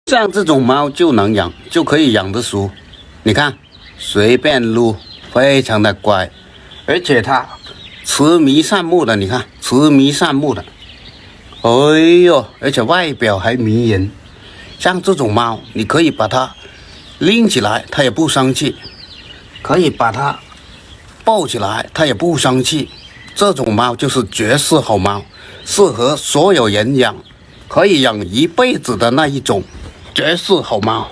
像这种猫就能养，就可以养得熟。你看，随便撸，非常的乖，而且它慈眉善目的，你看慈眉善目的，哎呦，而且外表还迷人。像这种猫，你可以把它拎起来，它也不生气；可以把它抱起来，它也不生气。这种猫就是绝世好猫，适合所有人养，可以养一辈子的那一种绝世好猫。